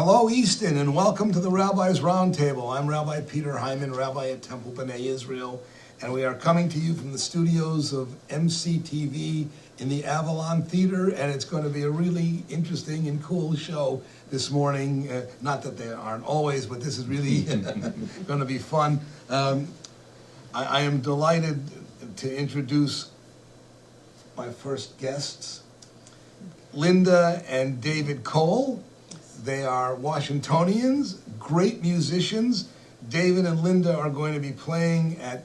Hello, Easton, and welcome to the Rabbi's Roundtable. I'm Rabbi Peter Hyman, Rabbi at Temple B'nai Israel, and we are coming to you from the studios of MCTV in the Avalon Theater, and it's going to be a really interesting and cool show this morning. Not that they aren't always, but this is really going to be fun. I am delighted to introduce my first guests, Linda and David Cole. They are Washingtonians, great musicians. David and Linda are going to be playing at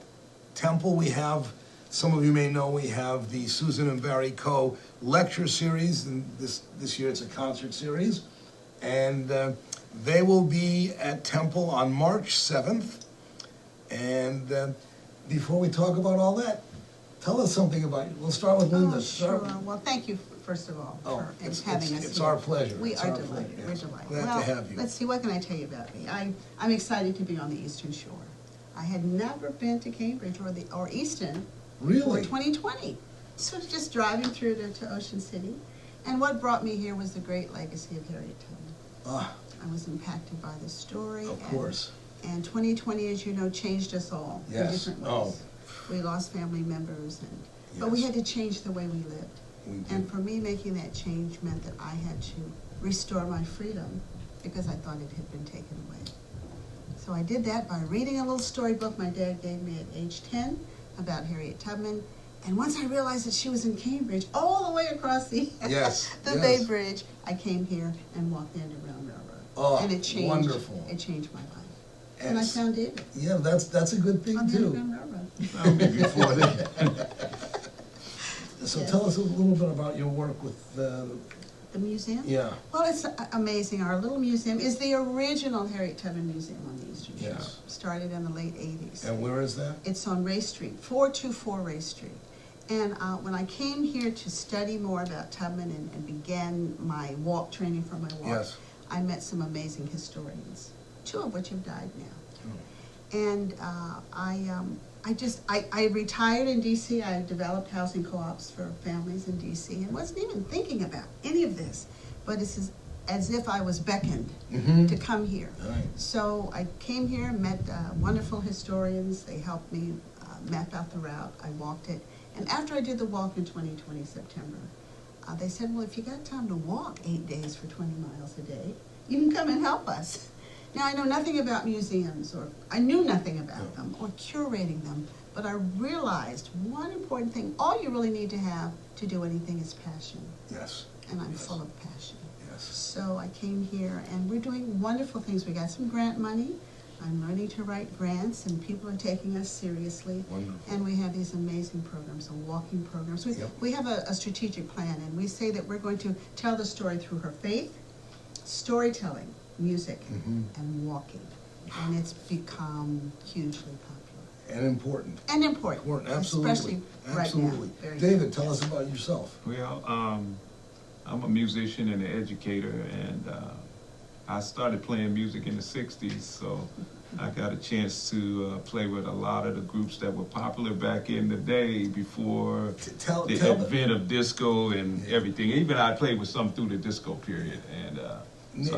Temple. We have, some of you may know, we have the Susan and Barry Coe lecture series, and this year it's a concert series. And they will be at Temple on March 7th. And before we talk about all that, tell us something about you. We'll start with Linda. Sure. Well, thank you, first of all, for having us It's here. our pleasure. We are delighted. We're delighted. Glad to have you. Let's see, what can I tell you about me? I'm excited to be on the Eastern Shore. I had never been to Cambridge or Easton Really? for 2020. So just driving through to Ocean City. And what brought me here was the great legacy of Harriet Tubman. I was impacted by the story. Of course. And 2020, as you know, changed us all in different ways. We lost family members, but we had to change the way we lived. And for me, making that change meant that I had to restore my freedom because I thought it had been taken away. So I did that by reading a little storybook my dad gave me at age 10 about Harriet Tubman. And once I realized that she was in Cambridge, all the way across the Bay Bridge, I came here and walked the Underground Railroad. Oh, and it changed, wonderful. It changed my life. And I found David. Yeah, that's a good thing, on the too. Underground Railroad. That'll be before that. So tell us a little bit about your work with the museum? Yeah. Well, it's amazing. Our little museum is the original Harriet Tubman Museum on the Eastern Shore. Yes. Started in the late 80s. And where is that? It's on Ray Street, 424 Ray Street. And when I came here to study more about Tubman and began my walk training for my walk, I met some amazing historians, two of which have died now. And I retired in D.C. I developed housing co-ops for families in D.C. and wasn't even thinking about any of this. But it's as if I was beckoned to come here. Right. So I came here, met wonderful historians. They helped me map out the route. I walked it. And after I did the walk in 2020, September, they said, well, if you got time to walk 8 days for 20 miles a day, you can come and help us. Now, I know nothing about museums, or I knew nothing about them, or curating them, but I realized one important thing, all you really need to have to do anything is passion. Yes. And I'm full of passion. Yes. So I came here, and we're doing wonderful things. We got some grant money. I'm learning to write grants, and people are taking us seriously. Wonderful. And we have these amazing programs, walking programs. We have a strategic plan, and we say that we're going to tell the story through her faith, storytelling, music, and walking. And it's become hugely popular. And important. And important. Absolutely. Especially right now. David, tell us about yourself. Well, I'm a musician and an educator, and I started playing music in the 60s, so I got a chance to play with a lot of the groups that were popular back in the day before the advent of disco and everything. Even I played with some through the disco period. And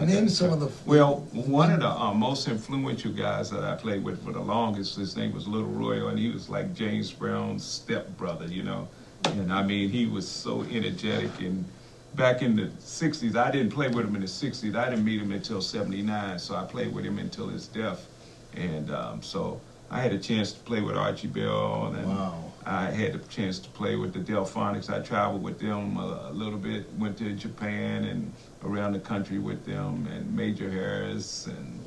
name some of the... Well, one of the most influential guys that I played with for the longest, his name was Little Royal, and he was like James Brown's stepbrother, you know. And I mean, he was so energetic. And back in the 60s, I didn't play with him in the 60s. I didn't meet him until 79, so I played with him until his death. And so I had a chance to play with Archie Bell, and I had a chance to play with the Delphonics. I traveled with them a little bit, went to Japan and around the country with them, and Major Harris, and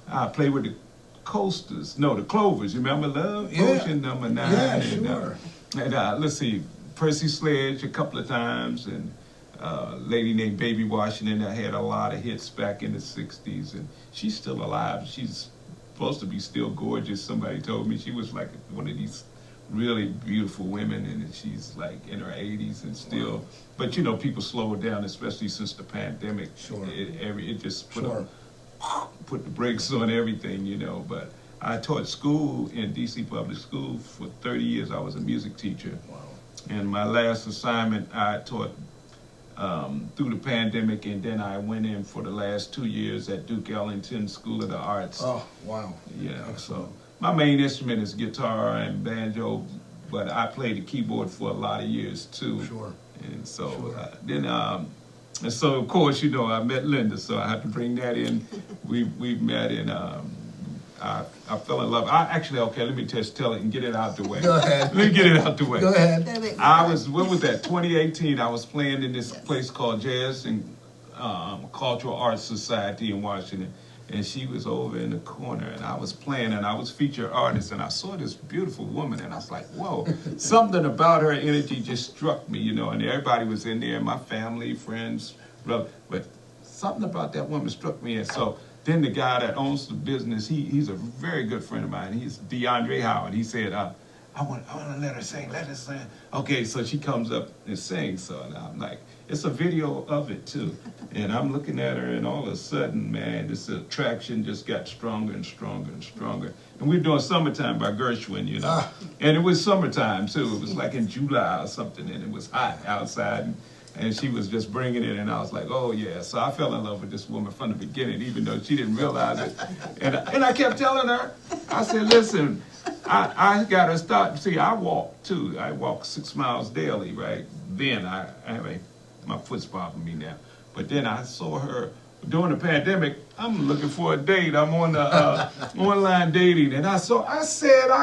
I played with the the Clovers. You remember Love Potion #9? Yeah, sure. And let's see, Percy Sledge a couple of times, and a lady named Baby Washington that had a lot of hits back in the 60s, and she's still alive. She's supposed to be still gorgeous. Somebody told me she was like one of these really beautiful women, and she's like in her 80s and still. But you know, people slowed down, especially since the pandemic. Sure. It just put the brakes on everything, you know. But I taught school in DC Public School for 30 years. I was a music teacher. Wow. And my last assignment, I taught through the pandemic, and then I went in for the last 2 years at Duke Ellington School of the Arts. Oh, wow. Yeah, so my main instrument is guitar and banjo, but I played the keyboard for a lot of years too. Sure. And so and so of course, you know, I met Linda, so I had to bring that in. We met in I fell in love. Let me just tell it and get it out the way. Go ahead. Let me get it out the way. Go ahead. What was that, 2018, I was playing in this place called Jazz and Cultural Arts Society in Washington. And she was over in the corner, and I was playing, and I was featured artist, and I saw this beautiful woman, and I was like, whoa, something about her energy just struck me, you know, and everybody was in there, my family, friends, but something about that woman struck me, and so then the guy that owns the business, he's a very good friend of mine, he's DeAndre Howard. He said, I want to let her sing. Okay, so she comes up and sings, so and I'm like, it's a video of it too. And I'm looking at her, and all of a sudden, man, this attraction just got stronger and stronger and stronger. And we were doing Summertime by Gershwin, you know. And it was summertime too. It was like in July or something, and it was hot outside. And she was just bringing it, and I was like, oh yeah. So I fell in love with this woman from the beginning, even though she didn't realize it. And I kept telling her, I said, listen, I got to start. See, I walk too. I walk 6 miles daily, right? Then my foot's bothering me now. But then I saw her during the pandemic. I'm looking for a date. I'm on the online dating, and I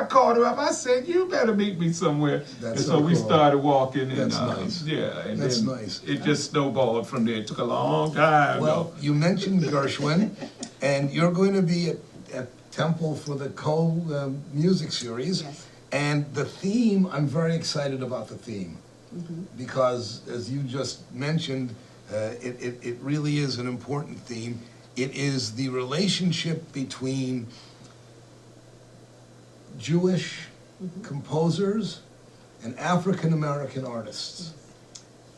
called her up. I said, you better meet me somewhere. That's and so we cool. started walking. And, That's nice. Yeah, and that's then nice. It just snowballed from there. It took a long time. Well, you mentioned Gershwin, and you're going to be at Temple for the music series. Yes. And the theme, I'm very excited about the theme. Because, as you just mentioned, it really is an important theme. It is the relationship between Jewish composers and African-American artists.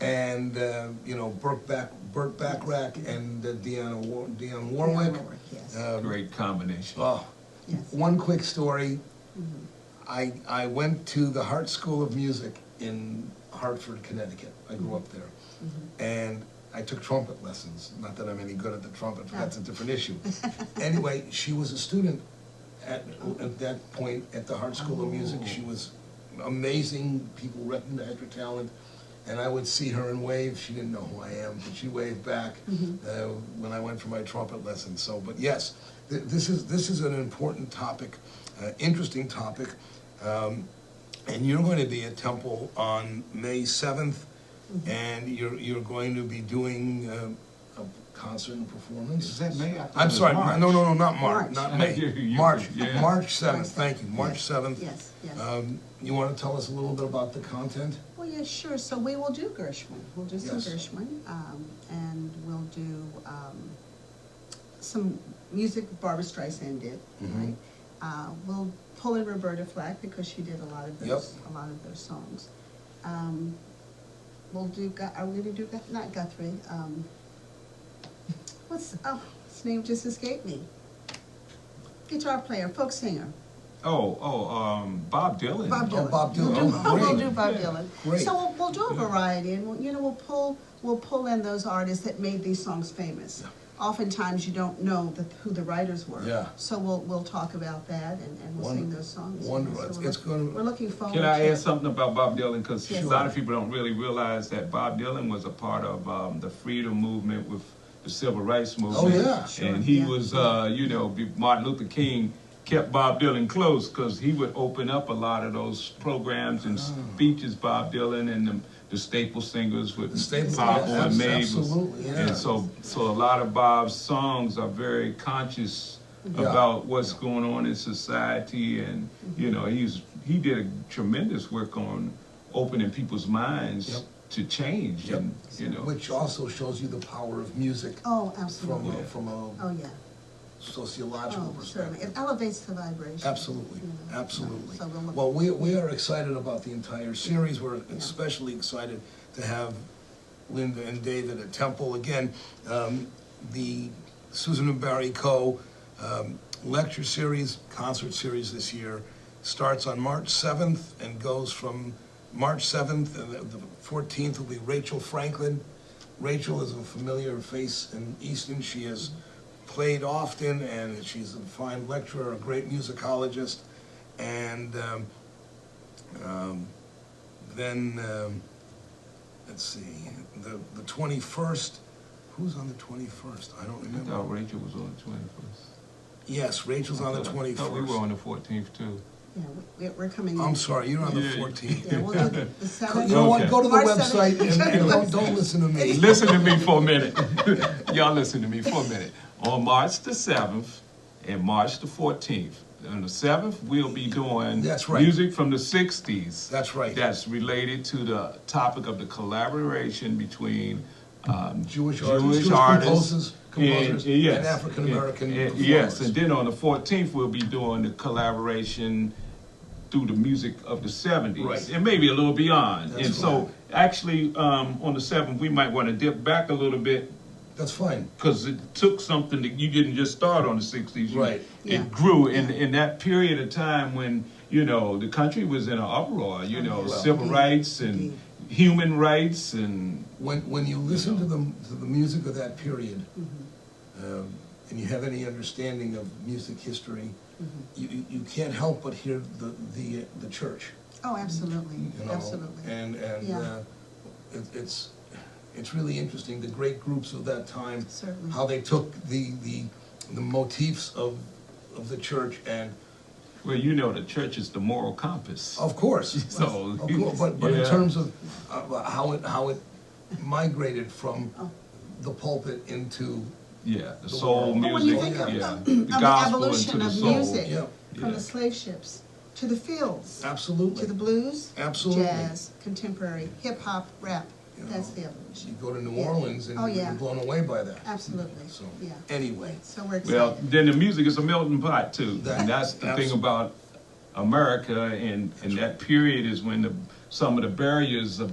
And, Burt Bacharach and Dionne Warwick. Yes. Great combination. Yes. One quick story. I went to the Hart School of Music in Hartford, Connecticut. I grew up there. And I took trumpet lessons. Not that I'm any good at the trumpet, but that's a different issue. Anyway, she was a student at that point at the Hart School of Music. She was amazing. People recognized her talent. And I would see her and wave. She didn't know who I am, but she waved back when I went for my trumpet lessons. So, but yes, this is an important topic, interesting topic. And you're going to be at Temple on May 7th, and you're going to be doing a concert and performance. Is that May? I'm sorry, March. no, not March, not May. March, Yeah. March 7th. Thank you, March 7th. Yes, yes. You want to tell us a little bit about the content? Well, yeah, sure. So we will do Gershwin. We'll do some Yes. Gershwin, and we'll do some music Barbra Streisand did, right? We'll pull in Roberta Flack because she did a lot of those songs. We'll do. Are we going to do not Guthrie? His name just escaped me. Guitar player, folk singer. Bob Dylan. Bob Dylan. Oh, Bob Dylan. We'll do Bob Yeah. Dylan. Great. So we'll do a variety, and we'll pull in those artists that made these songs famous. Yeah. Oftentimes you don't know who the writers were. Yeah. So we'll talk about that, and we'll sing those songs. Wonderful. So we're looking forward. Can I to add something about Bob Dylan? Because Yes. a lot of people don't really realize that Bob Dylan was a part of the freedom movement with the civil rights movement. Oh, yeah. Sure, And he yeah. was, Martin Luther King kept Bob Dylan close because he would open up a lot of those programs and speeches. Bob Dylan and the staple singers with Papa and Maeve. Absolutely, yeah. And so a lot of Bob's songs are very conscious about what's going on in society, and he did a tremendous work on opening people's minds to change, and Which also shows you the power of music. Oh, absolutely. From a sociological perspective. Certainly. It elevates the vibration. Absolutely, absolutely. So we'll look Well, we are excited about the entire series. We're especially excited to have Linda and David at Temple. Again, the Susan and Barry Coe lecture series, concert series this year starts on March 7th and goes from March 7th, and the 14th will be Rachel Franklin, Rachel is a familiar face in Easton. She has played often, and she's a fine lecturer, a great musicologist. And then, let's see, the 21st, who's on the 21st? I don't remember. I thought Rachel was on the 21st. Yes, Rachel's on the 21st. I thought we were on the 14th too. Yeah, we're coming in. I'm sorry, you're on the 14th. Yeah, well, the 7th. You know what, Okay. go to the March website 7th. and don't listen to me. Listen to me for a minute. Y'all listen to me for a minute. On March the 7th and March the 14th, on the 7th, we'll be doing That's right. music from the 60s. That's right. That's related to the topic of the collaboration between Jewish artists, composers, yes, and African-American performers. Yes, and then on the 14th, we'll be doing the collaboration through the music of the 70s, Right. and maybe a little beyond. That's and so, actually, on the 7th, we might want to dip back a little bit, That's fine. because it took something that you didn't just start on the 60s. Right. Yeah. It grew in that period of time when, you know, the country was in an upror, you know, Well, civil rights and human rights and... When you listen to the music of that period, and you have any understanding of music history, you can't help but hear the church. Oh, absolutely, You know? absolutely. And Yeah. it's really interesting, the great groups of that time, Certainly. how they took the motifs of the church and, Well, you know, the church is the moral compass. of course, So, of course, but in yeah. terms of how it migrated from Oh. the pulpit into, Yeah, the soul world. But when you music, think of, yeah, of the the gospel evolution into the of soul. music, Yeah. from Yeah. the slave ships to the fields, absolutely. to the blues, Absolutely. jazz, contemporary, hip hop, rap, You know, that's the You evolution. go to New Yeah. Orleans and Oh, you're yeah. blown away by that. Absolutely, So, yeah. anyway. So we're excited. Well, then the music is a melting pot too, That- and that's the thing absolutely. about America, and that period is when some of the barriers of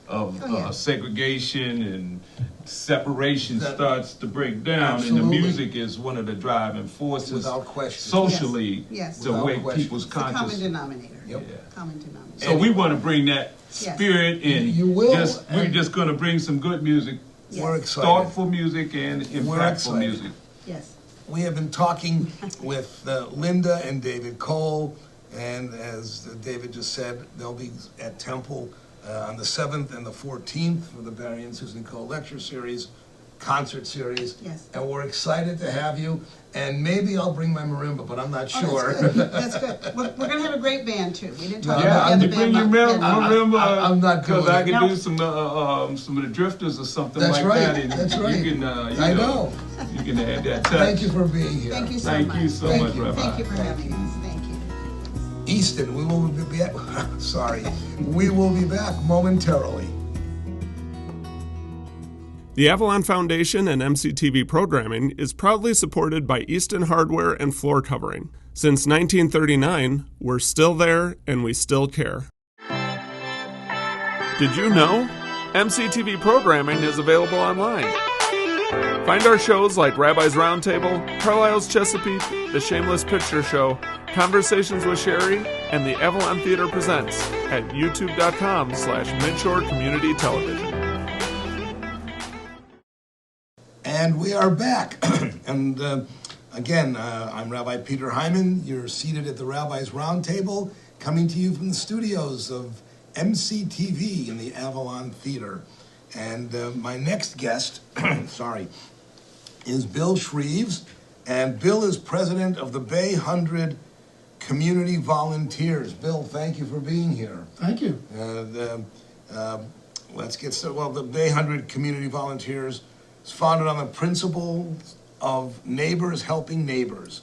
Oh, yeah. segregation and separation That- starts to break down, and the Absolutely. music is one of the driving forces Without question. socially Yes. to Without wake question. people's It's the common conscious. denominator. Yep. Yeah. Common denominator. So we want to bring that Yes. spirit in. You will, We're and- just going to bring some good music, Yes. We're excited. thoughtful music, and We're impactful excited. music. Yes. We have been talking with Linda and David Cole, and as David just said, they'll be at Temple on the 7th and the 14th for the Barry and Susan Cole Lecture Series, concert series. Yes. And we're excited to have you, and maybe I'll bring my marimba, but I'm not Oh, sure. that's good. That's good. We're going to have a great band too. We didn't talk Yeah, about I'm- the You other bring your band. marimba, I'm not because doing I it. can No. do some of the drifters or something That's like right, that. And that's right. You can, I know. You can add that touch. Thank you for being here. Thank you so Thank much. you so Thank much, you. Rabbi. Thank you for having us. Thank you. Easton, we will be back. Sorry, we will be back momentarily. The Avalon Foundation and MCTV programming is proudly supported by Easton Hardware and Floor Covering. Since 1939, we're still there and we still care. Did you know? MCTV programming is available online. Find our shows like Rabbi's Roundtable, Carlisle's Chesapeake, The Shameless Picture Show, Conversations with Sherry, and the Avalon Theater Presents at youtube.com/Midshore Community Television. And we are back. And again, I'm Rabbi Peter Hyman. You're seated at the Rabbi's Roundtable, coming to you from the studios of MCTV in the Avalon Theater. And my next guest, sorry, is Bill Shreves. And Bill is president of the Bay 100 Community Volunteers. Bill, thank you for being here. Thank you. Let's get started. Well, the Bay 100 Community Volunteers is founded on the principles of neighbors helping neighbors.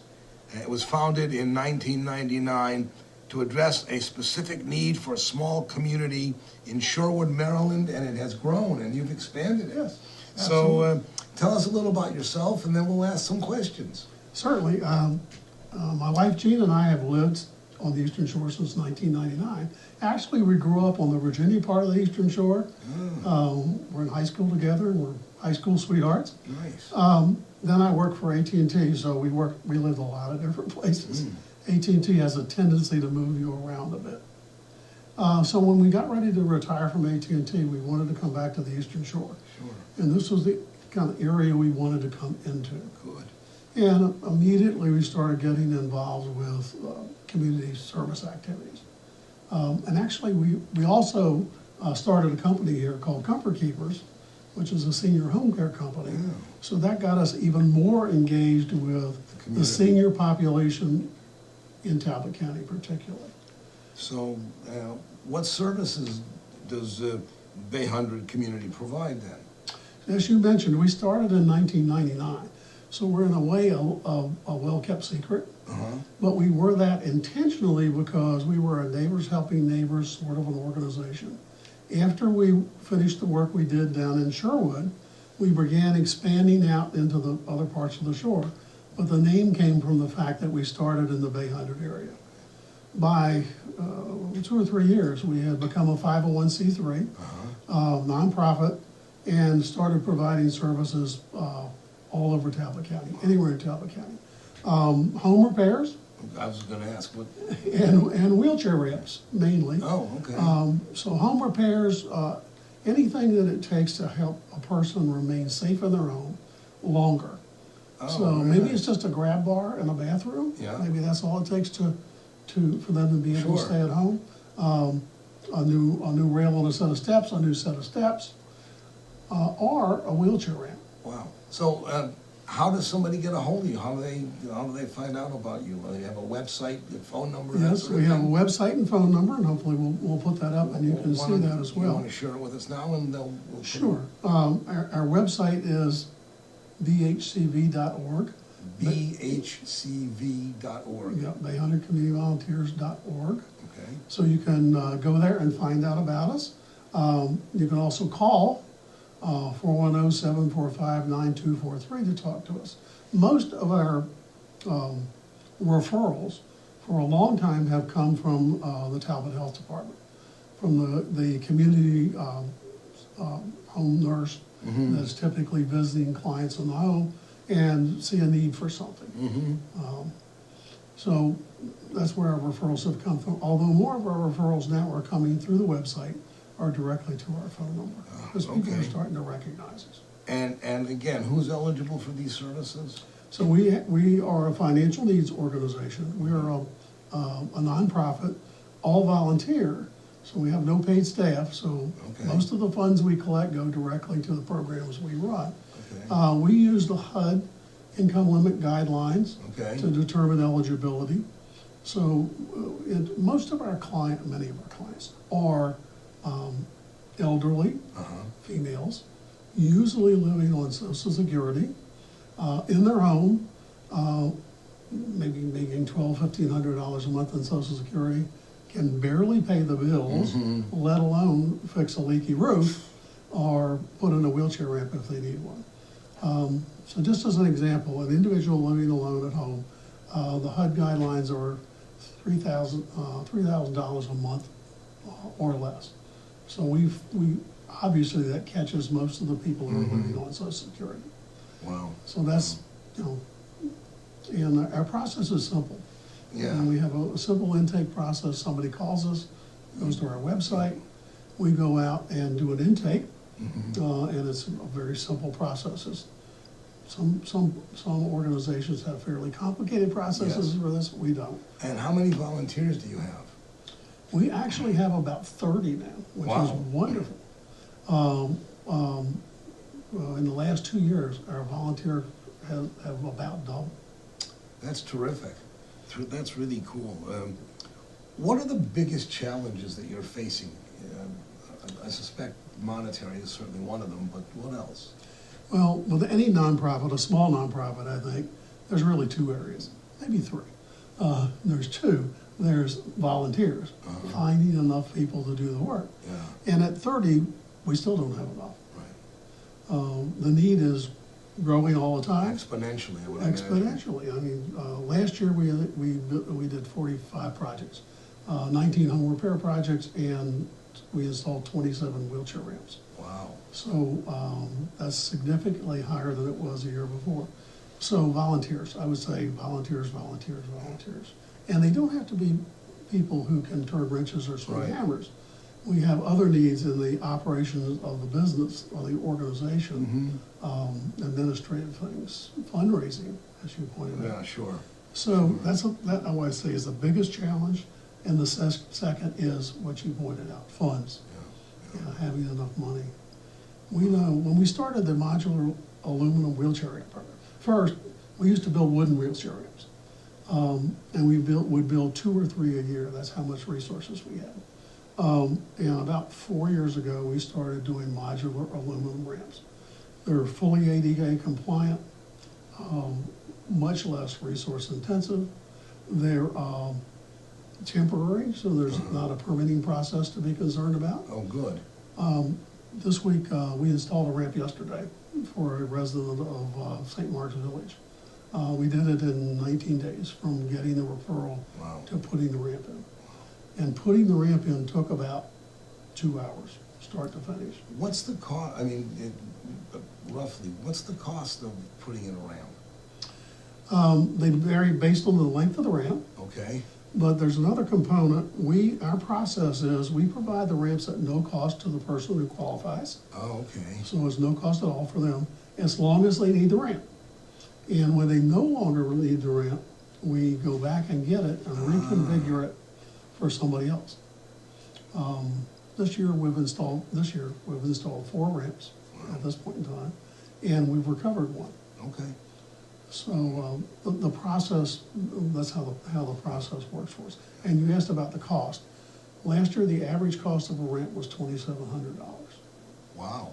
It was founded in 1999 to address a specific need for a small community in Shorewood, Maryland, and it has grown, and you've expanded it. Yes, So tell us a little about yourself, and then we'll ask some questions. Certainly. My wife Jean and I have lived on the Eastern Shore since 1999. Actually, we grew up on the Virginia part of the Eastern Shore. We're in high school together, and we're high school sweethearts. Nice. Then I worked for AT&T, so we lived a lot of different places. AT&T has a tendency to move you around a bit. So when we got ready to retire from AT&T, we wanted to come back to the Eastern Shore. Sure. And this was the kind of area we wanted to come into. Good. And immediately we started getting involved with community service activities. And actually we also started a company here called Comfort Keepers, which is a senior home care company. Yeah. So that got us even more engaged with the senior population in Talbot County particularly. So what services does Bay 100 community provide then? As you mentioned, we started in 1999. So we're in a way a well-kept secret. But we were that intentionally because we were a neighbors helping neighbors sort of an organization. After we finished the work we did down in Sherwood, we began expanding out into the other parts of the shore. But the name came from the fact that we started in the Bay 100 area. By 2 or 3 years, we had become a 501c3 nonprofit and started providing services all over Talbot County, anywhere in Talbot County. Home repairs. I was going to ask what. And wheelchair ramps mainly. Oh, okay. So home repairs, anything that it takes to help a person remain safe in their home longer. Oh, so maybe it's just a grab bar in a bathroom. Yeah. Maybe that's all it takes for them to be able to Sure. stay at home. A new rail on a set of steps, a new set of steps, or a wheelchair ramp. Wow. So how does somebody get a hold of you? How do they find out about you? Do you have a website, a phone number? that Yes, sort of we have a thing? website and phone number, and hopefully we'll put that up and you can see that as You well. want to share it with us now, and we'll put it- Sure. Our website is bhcv.org. BHCV.org. Yeah, Bay100communityvolunteers.org. Okay. So you can go there and find out about us. You can also call 410-745-9243 to talk to us. Most of our referrals for a long time have come from the Talbot Health Department, from the community home nurse that's typically visiting clients in the home and see a need for something. So that's where our referrals have come from, although more of our referrals now are coming through the website or directly to our phone number, because people are starting to recognize us. And again, who's eligible for these services? So we are a financial needs organization. We are a nonprofit, all volunteer, so we have no paid staff, so most of the funds we collect go directly to the programs we run. Okay. We use the HUD income limit guidelines to determine eligibility. So most of our many of our clients are elderly, females, usually living on Social Security, in their home, maybe making $1,200–1,500 a month in Social Security, can barely pay the bills, let alone fix a leaky roof or put in a wheelchair ramp if they need one. So just as an example, an individual living alone at home, the HUD guidelines are $3,000 a month or less. So we obviously that catches most of the people who are living on Social Security. Wow. So that's, and our process is simple. Yeah. And we have a simple intake process. Somebody calls us, goes to our website, we go out and do an intake, and it's a very simple process. Some organizations have fairly complicated processes for this. We don't. And how many volunteers do you have? We actually have about 30 now, which is wonderful. In the last 2 years, our volunteers have about doubled. That's terrific. That's really cool. What are the biggest challenges that you're facing? I suspect monetary is certainly one of them, but what else? Well, with any nonprofit, a small nonprofit, I think, there's really 2 areas, maybe 3. There's 2. There's volunteers, finding enough people to do the work. Yeah. And at 30, we still don't have enough. Right. The need is growing all the time. Exponentially, I would Exponentially. imagine. I mean, last year we did 45 projects, 19 home repair projects, and we installed 27 wheelchair ramps. Wow. So that's significantly higher than it was a year before. So volunteers, I would say volunteers. And they don't have to be people who can turn wrenches or swing Right. hammers. We have other needs in the operations of the business or the organization, administrative things, fundraising, as you pointed out. Yeah, sure. So that I want to say is the biggest challenge, and the second is what you pointed out, funds. Having enough money. We know when we started the modular aluminum wheelchair ramp program, first we used to build wooden wheelchair ramps, and would build 2 or 3 a year. That's how much resources we had. And about 4 years ago, we started doing modular aluminum ramps. They're fully ADA compliant, much less resource intensive. They're temporary, so there's not a permitting process to be concerned about. Oh, good. This week, we installed a ramp yesterday for a resident of St. Mark's Village. We did it in 19 days from getting the referral to putting the ramp in. And putting the ramp in took about 2 hours, start to finish. What's the cost, I mean, roughly, what's the cost of putting in a ramp? They vary based on the length of the ramp. Okay. But there's another component. Our process is we provide the ramps at no cost to the person who qualifies. Oh, okay. So it's no cost at all for them, as long as they need the ramp. And when they no longer need the ramp, we go back and get it and reconfigure it for somebody else. This year we've installed 4 ramps at this point in time, and we've recovered 1. Okay. So the process, that's how the process works for us. And you asked about the cost. Last year, the average cost of a ramp was $2,700. Wow.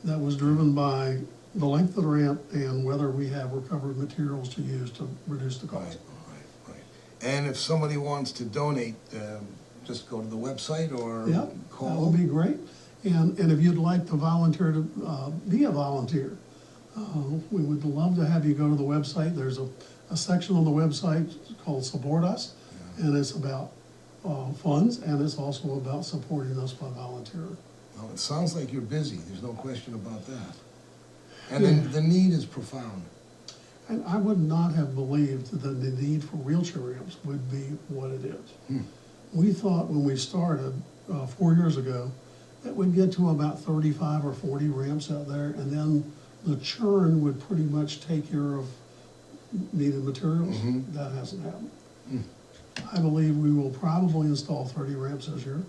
That was driven by the length of the ramp and whether we have recovered materials to use to reduce the cost. Right. And if somebody wants to donate, just go to the website or call? That would be great. And if you'd like to volunteer to be a volunteer, we would love to have you go to the website. There's a section on the website called Support Us, and it's about funds, and it's also about supporting us by volunteering. Well, it sounds like you're busy. There's no question about that. And then the need is profound. And I would not have believed that the need for wheelchair ramps would be what it is. We thought when we started 4 years ago that we'd get to about 35 or 40 ramps out there, and then the churn would pretty much take care of needed materials. That hasn't happened. I believe we will probably install 30 ramps this year,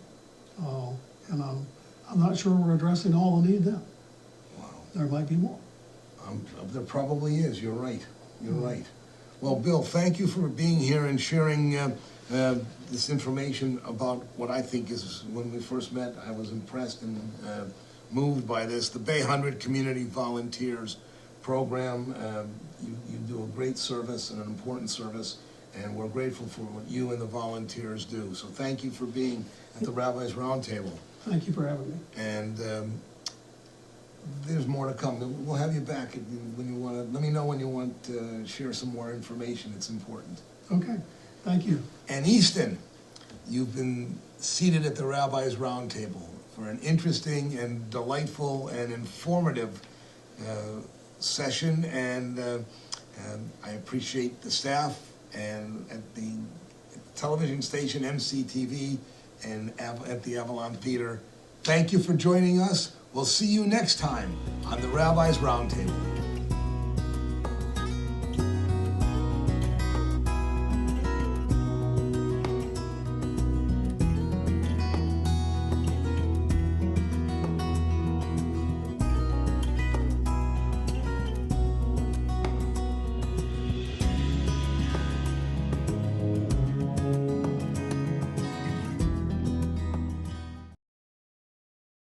and I'm not sure we're addressing all the need then. Wow. There might be more. There probably is. You're right. You're right. Well, Bill, thank you for being here and sharing this information about what I think is, when we first met, I was impressed and moved by this, the Bay 100 Community Volunteers Program. You do a great service and an important service, and we're grateful for what you and the volunteers do. So thank you for being at the Rabbi's Roundtable. Thank you for having me. And there's more to come. We'll have you back when you want to. Let me know when you want to share some more information. It's important. Okay, thank you. And Easton, you've been seated at the Rabbi's Roundtable for an interesting and delightful and informative session, and I appreciate the staff and at the television station MCTV and at the Avalon Theater. Thank you for joining us. We'll see you next time on the Rabbi's Roundtable.